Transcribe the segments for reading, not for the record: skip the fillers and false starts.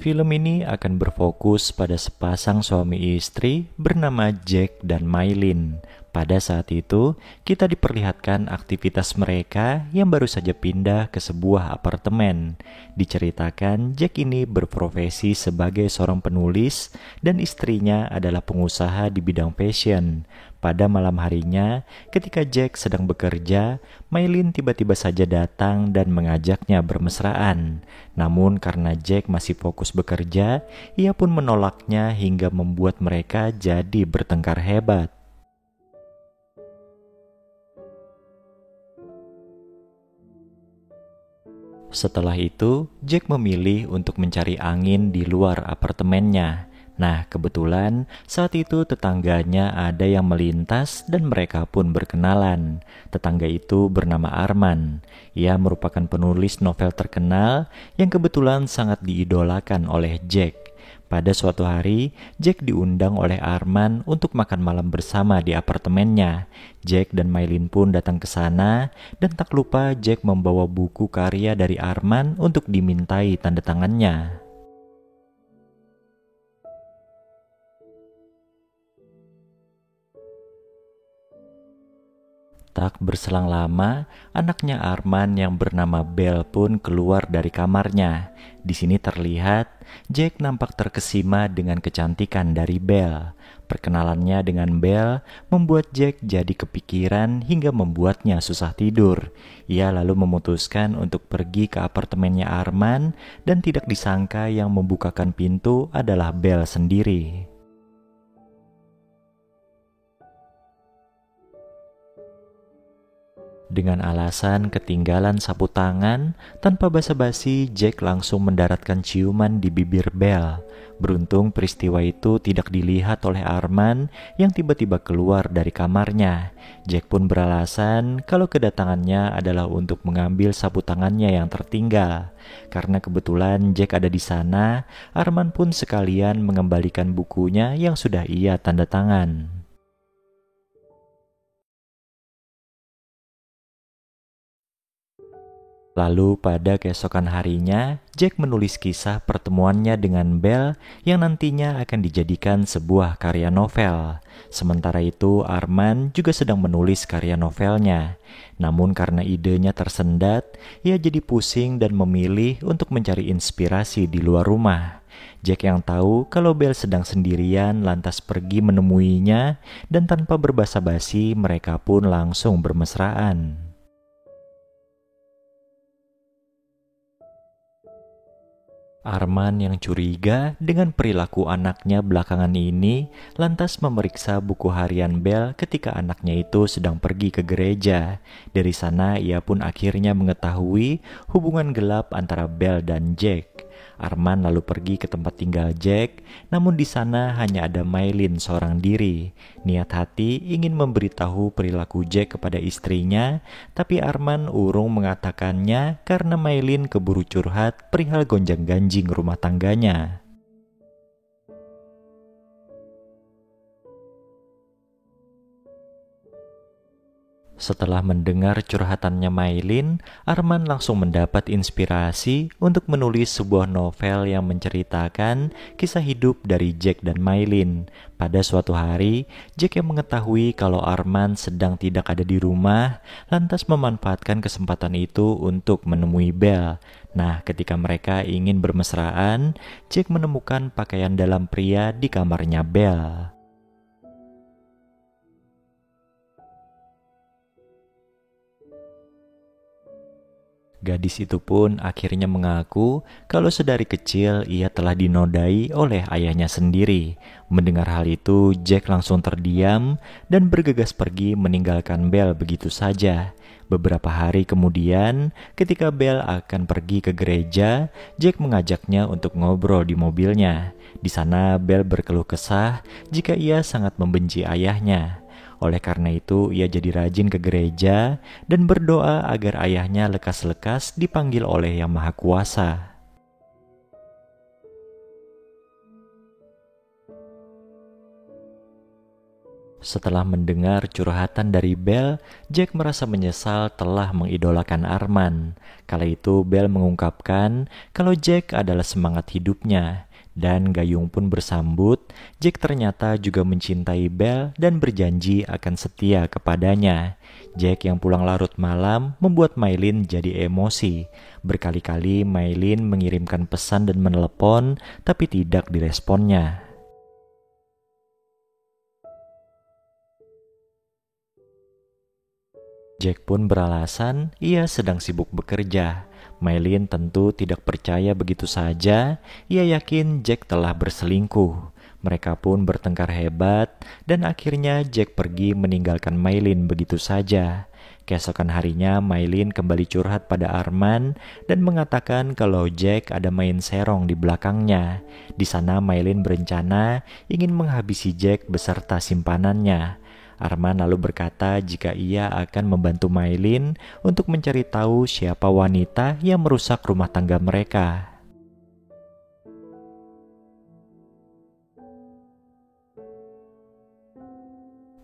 Film ini akan berfokus pada sepasang suami istri bernama Jack dan Maylin. Pada saat itu, kita diperlihatkan aktivitas mereka yang baru saja pindah ke sebuah apartemen. Diceritakan Jack ini berprofesi sebagai seorang penulis dan istrinya adalah pengusaha di bidang fashion. Pada malam harinya, ketika Jack sedang bekerja, Maylin tiba-tiba saja datang dan mengajaknya bermesraan. Namun karena Jack masih fokus bekerja, ia pun menolaknya hingga membuat mereka jadi bertengkar hebat. Setelah itu, Jack memilih untuk mencari angin di luar apartemennya. Nah, kebetulan saat itu tetangganya ada yang melintas dan mereka pun berkenalan. Tetangga itu bernama Arman. Ia merupakan penulis novel terkenal yang kebetulan sangat diidolakan oleh Jack. Pada suatu hari, Jack diundang oleh Arman untuk makan malam bersama di apartemennya. Jack dan Maylin pun datang ke sana, dan tak lupa Jack membawa buku karya dari Arman untuk dimintai tanda tangannya. Tak berselang lama, anaknya Arman yang bernama Belle pun keluar dari kamarnya. Di sini terlihat Jack nampak terkesima dengan kecantikan dari Belle. Perkenalannya dengan Belle membuat Jack jadi kepikiran hingga membuatnya susah tidur. Ia lalu memutuskan untuk pergi ke apartemennya Arman dan tidak disangka yang membukakan pintu adalah Belle sendiri. Dengan alasan ketinggalan sapu tangan, tanpa basa-basi Jack langsung mendaratkan ciuman di bibir Belle. Beruntung peristiwa itu tidak dilihat oleh Arman yang tiba-tiba keluar dari kamarnya. Jack pun beralasan kalau kedatangannya adalah untuk mengambil sapu tangannya yang tertinggal. Karena kebetulan Jack ada di sana, Arman pun sekalian mengembalikan bukunya yang sudah ia tanda tangan. Lalu pada keesokan harinya, Jack menulis kisah pertemuannya dengan Belle yang nantinya akan dijadikan sebuah karya novel. Sementara itu, Arman juga sedang menulis karya novelnya. Namun karena idenya tersendat, ia jadi pusing dan memilih untuk mencari inspirasi di luar rumah. Jack yang tahu kalau Belle sedang sendirian lantas pergi menemuinya dan tanpa berbasa-basi mereka pun langsung bermesraan. Arman yang curiga dengan perilaku anaknya belakangan ini lantas memeriksa buku harian Belle ketika anaknya itu sedang pergi ke gereja. Dari sana ia pun akhirnya mengetahui hubungan gelap antara Belle dan Jack. Arman lalu pergi ke tempat tinggal Jack, namun di sana hanya ada Maylin seorang diri. Niat hati ingin memberitahu perilaku Jack kepada istrinya, tapi Arman urung mengatakannya karena Maylin keburu curhat perihal gonjang-ganjing rumah tangganya. Setelah mendengar curhatannya Maylin, Arman langsung mendapat inspirasi untuk menulis sebuah novel yang menceritakan kisah hidup dari Jack dan Maylin. Pada suatu hari, Jack yang mengetahui kalau Arman sedang tidak ada di rumah, lantas memanfaatkan kesempatan itu untuk menemui Belle. Nah, ketika mereka ingin bermesraan, Jack menemukan pakaian dalam pria di kamarnya Belle. Gadis itu pun akhirnya mengaku kalau sedari kecil ia telah dinodai oleh ayahnya sendiri. Mendengar hal itu, Jack langsung terdiam dan bergegas pergi meninggalkan Belle begitu saja. Beberapa hari kemudian, ketika Belle akan pergi ke gereja, Jack mengajaknya untuk ngobrol di mobilnya. Di sana Belle berkeluh kesah jika ia sangat membenci ayahnya. Oleh karena itu, ia jadi rajin ke gereja dan berdoa agar ayahnya lekas-lekas dipanggil oleh Yang Maha Kuasa. Setelah mendengar curhatan dari Belle, Jack merasa menyesal telah mengidolakan Arman. Kala itu Belle mengungkapkan kalau Jack adalah semangat hidupnya. Dan Gayung pun bersambut, Jack ternyata juga mencintai Belle dan berjanji akan setia kepadanya. Jack yang pulang larut malam membuat Maylin jadi emosi. Berkali-kali Maylin mengirimkan pesan dan menelepon, tapi tidak diresponnya. Jack pun beralasan ia sedang sibuk bekerja. Maylin tentu tidak percaya begitu saja. Ia yakin Jack telah berselingkuh. Mereka pun bertengkar hebat dan akhirnya Jack pergi meninggalkan Maylin begitu saja. Keesokan harinya Maylin kembali curhat pada Arman dan mengatakan kalau Jack ada main serong di belakangnya. Di sana Maylin berencana ingin menghabisi Jack beserta simpanannya. Arman lalu berkata jika ia akan membantu Maylin untuk mencari tahu siapa wanita yang merusak rumah tangga mereka.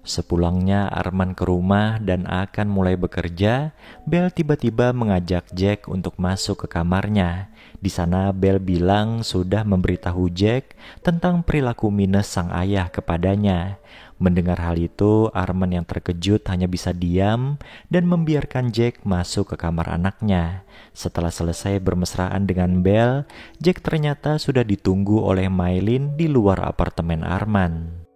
Sepulangnya Arman ke rumah dan akan mulai bekerja, Belle tiba-tiba mengajak Jack untuk masuk ke kamarnya. Di sana Belle bilang sudah memberitahu Jack tentang perilaku minus sang ayah kepadanya. Mendengar hal itu, Arman yang terkejut hanya bisa diam dan membiarkan Jack masuk ke kamar anaknya. Setelah selesai bermesraan dengan Belle, Jack ternyata sudah ditunggu oleh Maylin di luar apartemen Arman.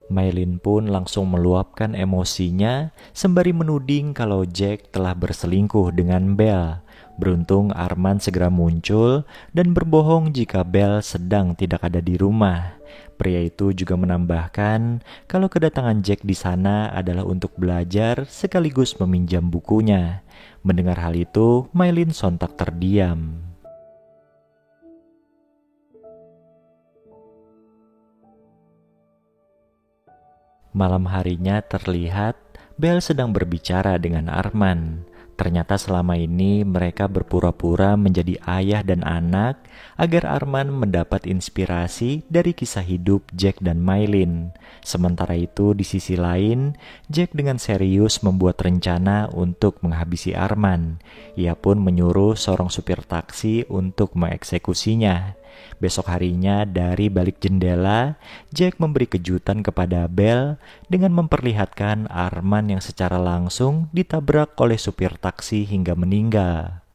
Maylin pun langsung meluapkan emosinya sembari menuding kalau Jack telah berselingkuh dengan Belle. Beruntung Arman segera muncul dan berbohong jika Belle sedang tidak ada di rumah. Pria itu juga menambahkan kalau kedatangan Jack di sana adalah untuk belajar sekaligus meminjam bukunya. Mendengar hal itu, Maylin sontak terdiam. Malam harinya terlihat Belle sedang berbicara dengan Arman. Ternyata selama ini mereka berpura-pura menjadi ayah dan anak agar Arman mendapat inspirasi dari kisah hidup Jack dan Maylin. Sementara itu di sisi lain, Jack dengan serius membuat rencana untuk menghabisi Arman. Ia pun menyuruh seorang supir taksi untuk mengeksekusinya. Besok harinya dari balik jendela, Jack memberi kejutan kepada Belle dengan memperlihatkan Arman yang secara langsung ditabrak oleh supir taksi hingga meninggal.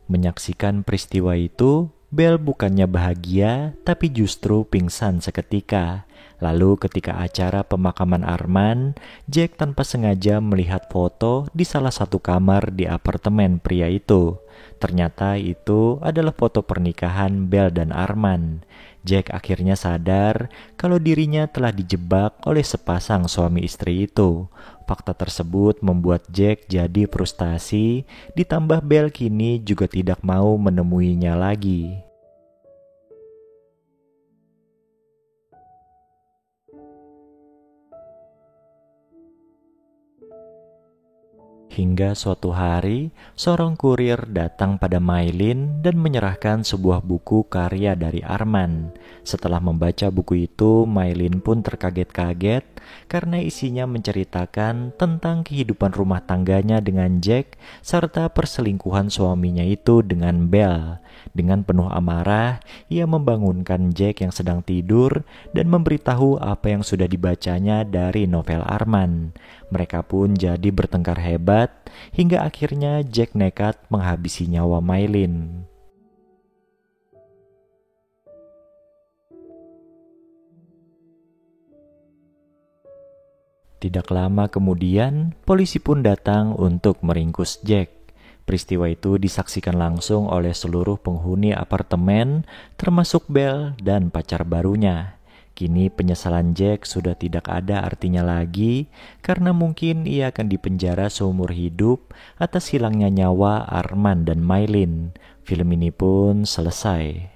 Menyaksikan peristiwa itu, Belle bukannya bahagia, tapi justru pingsan seketika. Lalu ketika acara pemakaman Arman, Jack tanpa sengaja melihat foto di salah satu kamar di apartemen pria itu. Ternyata itu adalah foto pernikahan Belle dan Arman. Jack akhirnya sadar kalau dirinya telah dijebak oleh sepasang suami istri itu. Fakta tersebut membuat Jack jadi frustasi, ditambah Belle kini juga tidak mau menemuinya lagi. Hingga suatu hari, seorang kurir datang pada Maylin dan menyerahkan sebuah buku karya dari Arman. Setelah membaca buku itu, Maylin pun terkaget-kaget karena isinya menceritakan tentang kehidupan rumah tangganya dengan Jack serta perselingkuhan suaminya itu dengan Belle. Dengan penuh amarah, ia membangunkan Jack yang sedang tidur dan memberitahu apa yang sudah dibacanya dari novel Arman. Mereka pun jadi bertengkar hebat hingga akhirnya Jack nekat menghabisi nyawa Maylin. Tidak lama kemudian, polisi pun datang untuk meringkus Jack. Peristiwa itu disaksikan langsung oleh seluruh penghuni apartemen, termasuk Belle dan pacar barunya. Kini penyesalan Jack sudah tidak ada artinya lagi karena mungkin ia akan dipenjara seumur hidup atas hilangnya nyawa Arman dan Maylin. Film ini pun selesai.